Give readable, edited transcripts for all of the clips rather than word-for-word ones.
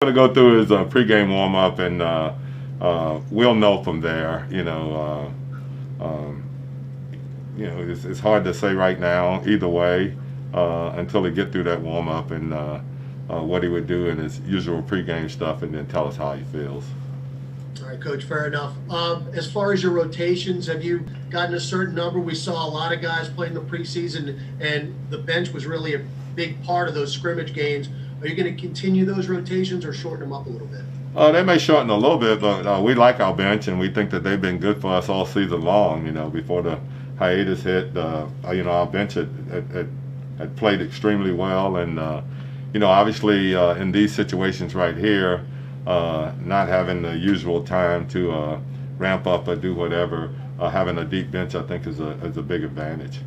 Going to go through his pregame warm up, and we'll know from there. It's hard to say right now either way until he get through that warm up and what he would do in his usual pregame stuff, and then tell us how he feels. All right, Coach, fair enough. As far as your rotations, have you gotten a certain number? We saw a lot of guys play in the preseason, and the bench was really a big part of those scrimmage games. Are you going to continue those rotations or shorten them up a little bit? They may shorten a little bit, but we like our bench, and we think that they've been good for us all season long. Before the hiatus hit, our bench had played extremely well, and obviously in these situations right here, not having the usual time to ramp up or do whatever, having a deep bench, I think, is a big advantage.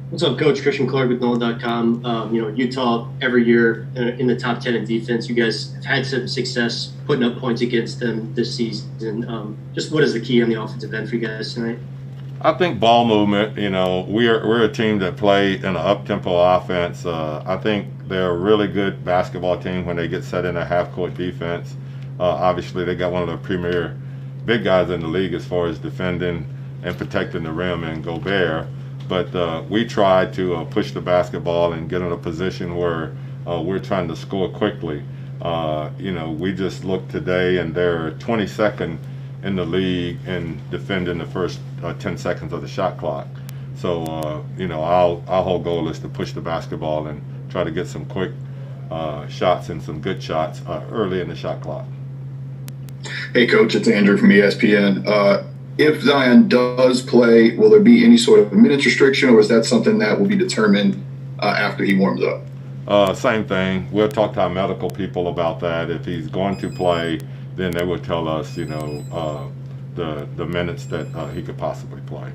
What's up, Coach? Christian Clark with NOLA.com. Utah every year in the top 10 in defense. You guys have had some success putting up points against them this season. Just what is the key on the offensive end for you guys tonight? I think ball movement. We're a team that play in an up-tempo offense. I think they're a really good basketball team when they get set in a half-court defense. Obviously, they got one of the premier big guys in the league as far as defending and protecting the rim and Gobert. But we try to push the basketball and get in a position where we're trying to score quickly. We just looked today, and they're 22nd in the league in defending the first 10 seconds of the shot clock. So, our whole goal is to push the basketball and try to get some quick shots and some good shots early in the shot clock. Hey, Coach, it's Andrew from ESPN. If Zion does play, will there be any sort of minutes restriction, or is that something that will be determined after he warms up? Same thing. We'll talk to our medical people about that. If he's going to play, then they will tell us, the minutes that he could possibly play.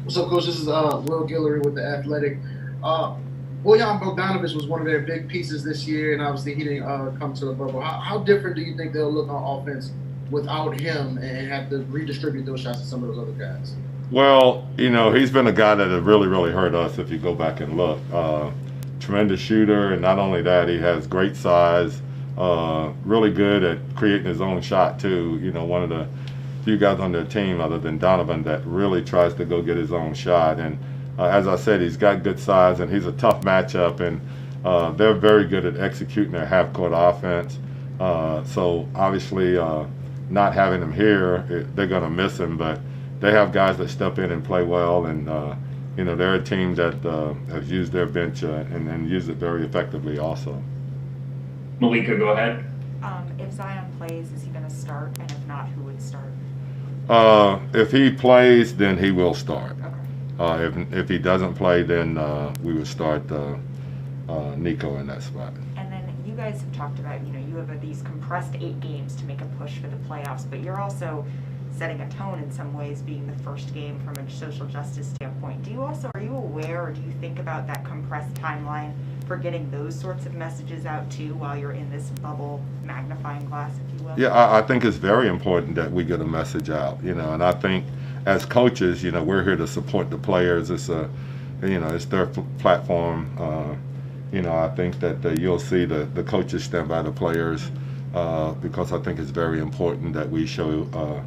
What's up, Coach? This is Will Guillory with The Athletic. Bojan Bogdanovic was one of their big pieces this year, and obviously he didn't come to the bubble. How different do you think they'll look on offense without him and have to redistribute those shots to some of those other guys? Well, he's been a guy that has really, really hurt us if you go back and look. Tremendous shooter, and not only that, he has great size, really good at creating his own shot too. One of the few guys on their team other than Donovan that really tries to go get his own shot. And as I said, he's got good size, and he's a tough matchup, and they're very good at executing their half-court offense. So obviously, not having him here, they're going to miss him, but they have guys that step in and play well, and they're a team that has used their bench and used it very effectively also. Malika, go ahead. If Zion plays, is he going to start? And if not, who would start? If he plays, then he will start. Okay. If he doesn't play, then we would start Nico in that spot. And then you guys have talked about, you have these compressed 8 games to make a push for the playoffs, but you're also setting a tone in some ways, being the first game from a social justice standpoint. Are you aware, or do you think about that compressed timeline for getting those sorts of messages out too while you're in this bubble magnifying glass, if you will? Yeah, I think it's very important that we get a message out, and I think as coaches, we're here to support the players. It's it's their platform. I think that you'll see the coaches stand by the players because I think it's very important that we show,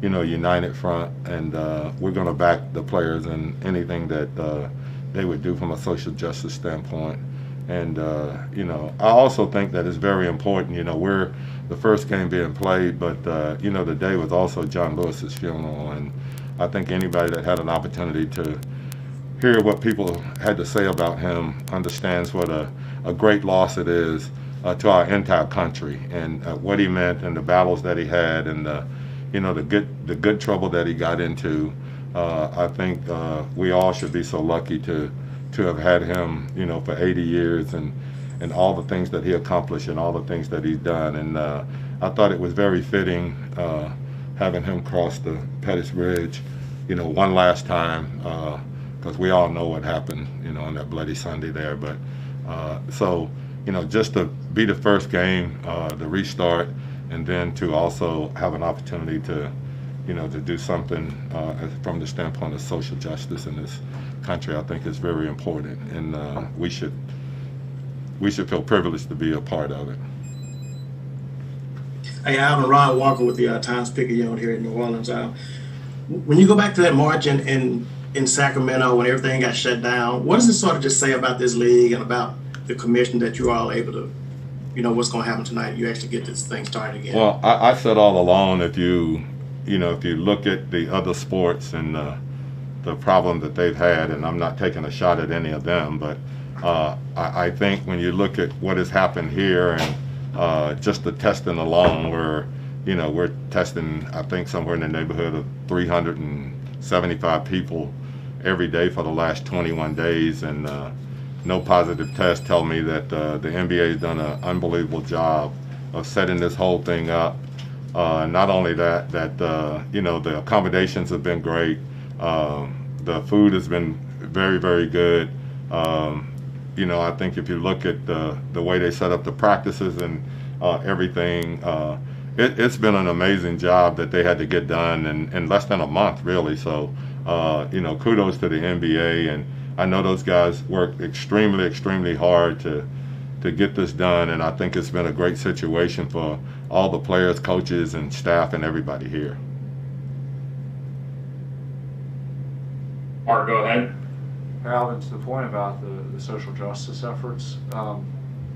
united front, and we're going to back the players in anything that they would do from a social justice standpoint. And, I also think that it's very important, we're the first game being played, but, the day was also John Lewis's funeral. And I think anybody that had an opportunity to hear what people had to say about him understands what a great loss it is to our entire country, and what he meant, and the battles that he had, and the good trouble that he got into. I think we all should be so lucky to have had him, for 80 years, and all the things that he accomplished and all the things that he's done. And I thought it was very fitting having him cross the Pettis Bridge, one last time, because we all know what happened, on that bloody Sunday there. But so, just to be the first game, the restart, and then to also have an opportunity to, to do something from the standpoint of social justice in this country, I think is very important, and we should feel privileged to be a part of it. Hey, Alvin, Ron Walker with the Times-Picayune here in New Orleans. When you go back to that March in Sacramento when everything got shut down, what does it sort of just say about this league and about the commission that you are all able to, what's going to happen tonight? You actually get this thing started again. Well, I said all along, if you look at the other sports and the problem that they've had, and I'm not taking a shot at any of them, but I think when you look at what has happened here and just the testing alone, where we're testing, I think, somewhere in the neighborhood of 375 people every day for the last 21 days, and no positive tests, tell me that the NBA has done an unbelievable job of setting this whole thing up. Not only that the accommodations have been great. The food has been very, very good. I think if you look at the way they set up the practices and everything, it's been an amazing job that they had to get done in less than a month, really. So, kudos to the NBA, and I know those guys worked extremely, extremely hard to get this done, and I think it's been a great situation for all the players, coaches, and staff, and everybody here. Mark, go ahead. Alvin, to the point about the social justice efforts,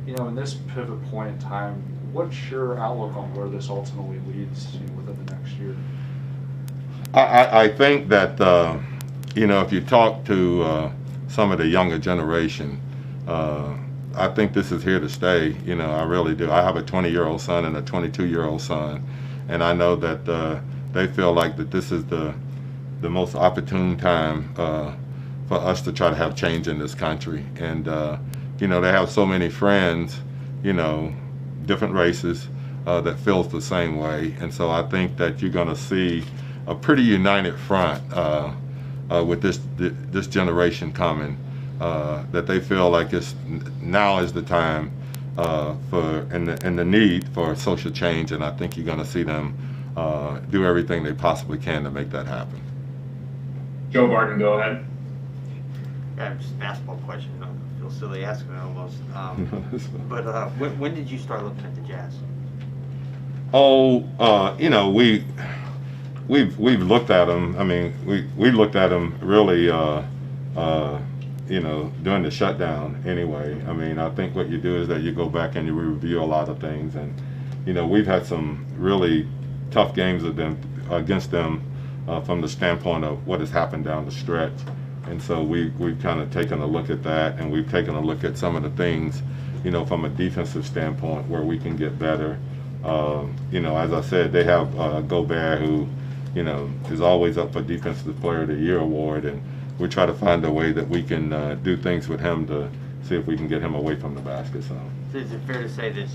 in this pivot point in time, what's your outlook on where this ultimately leads within the next year? I think that, if you talk to some of the younger generation, I think this is here to stay. I really do. I have a 20-year-old son and a 22-year-old son, and I know that they feel like that this is the most opportune time for us to try to have change in this country. And they have so many friends, different races, that feels the same way. And so I think that you're going to see a pretty united front with this generation coming. That they feel like now is the time and the need for social change, and I think you're going to see them do everything they possibly can to make that happen. Joe Barton, go ahead. Yeah, just a basketball question. I feel silly asking it almost. But when did you start looking at the Jazz? We've looked at them. I mean, we looked at them really. During the shutdown anyway. I mean, I think what you do is that you go back and you review a lot of things, and we've had some really tough games against them from the standpoint of what has happened down the stretch. And so we've kind of taken a look at that, and we've taken a look at some of the things, from a defensive standpoint where we can get better. As I said, they have Gobert, who, is always up for Defensive Player of the Year award, and we try to find a way that we can do things with him to see if we can get him away from the basket. So is it fair to say that,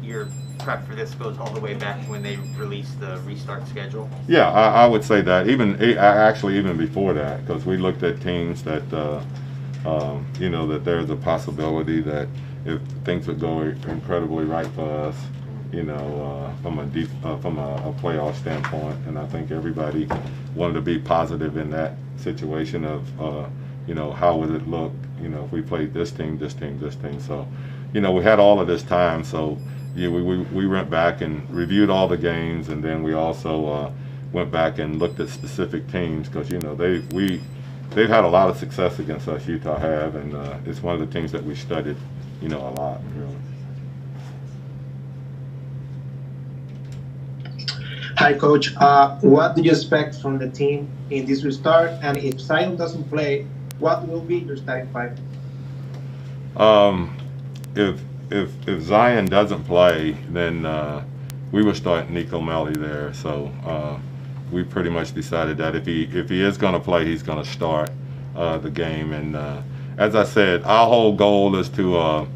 your prep for this goes all the way back to when they released the restart schedule? Yeah, I would say that. Even before that, because we looked at teams that, that there's a possibility that if things would go incredibly right for us, from a playoff standpoint, and I think everybody wanted to be positive in that situation of, how would it look, if we played this team. So, we had all of this time. So, we went back and reviewed all the games, and then we also went back and looked at specific teams because, they've had a lot of success against us. Utah have, and it's one of the teams that we studied, a lot, really. Hi, Coach. What do you expect from the team in this restart? And if Zion doesn't play, what will be your starting five? If Zion doesn't play, then we will start Nico Melli there. So we pretty much decided that if he is going to play, he's going to start the game. And as I said, our whole goal is to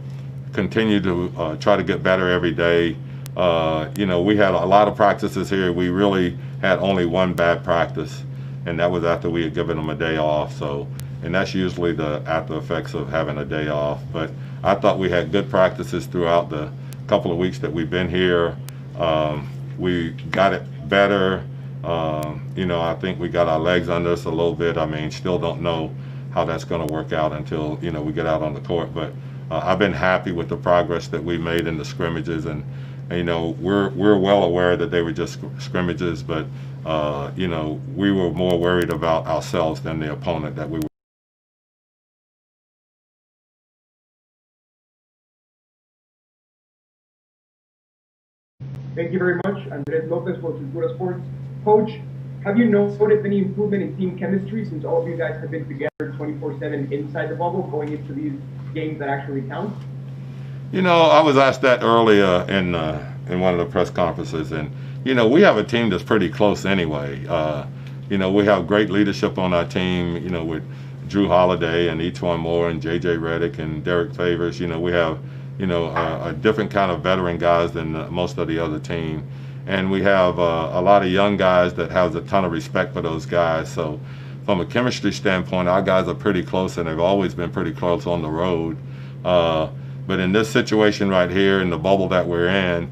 continue to try to get better every day. We had a lot of practices here. We really had only one bad practice, and that was after we had given them a day off. So, and that's usually the after effects of having a day off. But I thought we had good practices throughout the couple of weeks that we've been here. We got it better I think we got our legs under us a little bit. I mean, still don't know how that's going to work out until, we get out on the court. But I've been happy with the progress that we made in the scrimmages, and we're well aware that they were just scrimmages, but we were more worried about ourselves than the opponent that we were. Thank you very much. Andres Lopez for Cultura Sports. Coach, have you noticed any improvement in team chemistry since all of you guys have been together 24/7 inside the bubble going into these games that actually count? I was asked that earlier in one of the press conferences, and we have a team that's pretty close anyway. We have great leadership on our team. With Drew Holiday and E'Twaun Moore and J.J. Redick and Derek Favors. We have a different kind of veteran guys than most of the other team. And we have a lot of young guys that has a ton of respect for those guys. So from a chemistry standpoint, our guys are pretty close, and they've always been pretty close on the road. But in this situation right here, in the bubble that we're in,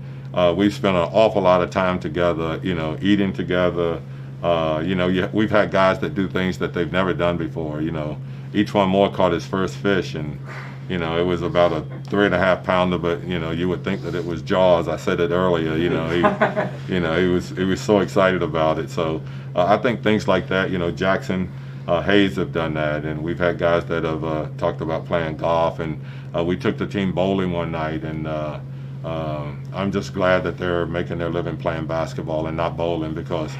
we've spent an awful lot of time together, eating together. We've had guys that do things that they've never done before. E'Twaun Moore caught his first fish, and it was about a 3.5 pounder, but you would think that it was Jaws. I said it earlier. He was so excited about it. So I think things like that. Jackson, Hayes have done that, and we've had guys that have talked about playing golf, and we took the team bowling one night, and I'm just glad that they're making their living playing basketball and not bowling, because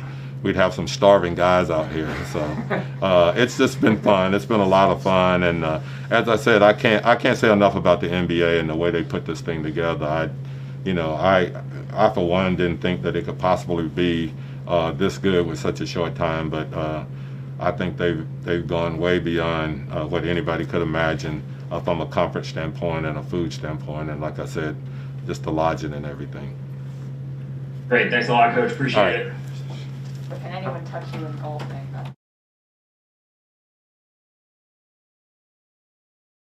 we'd have some starving guys out here. So it's just been fun. It's been a lot of fun, and as I said, I can't say enough about the NBA and the way they put this thing together. I for one didn't think that it could possibly be this good with such a short time, but I think they've gone way beyond what anybody could imagine from a conference standpoint and a food standpoint, and like I said, just the lodging and everything. Great, thanks a lot, Coach. Appreciate it. But can anyone touch you in golfing?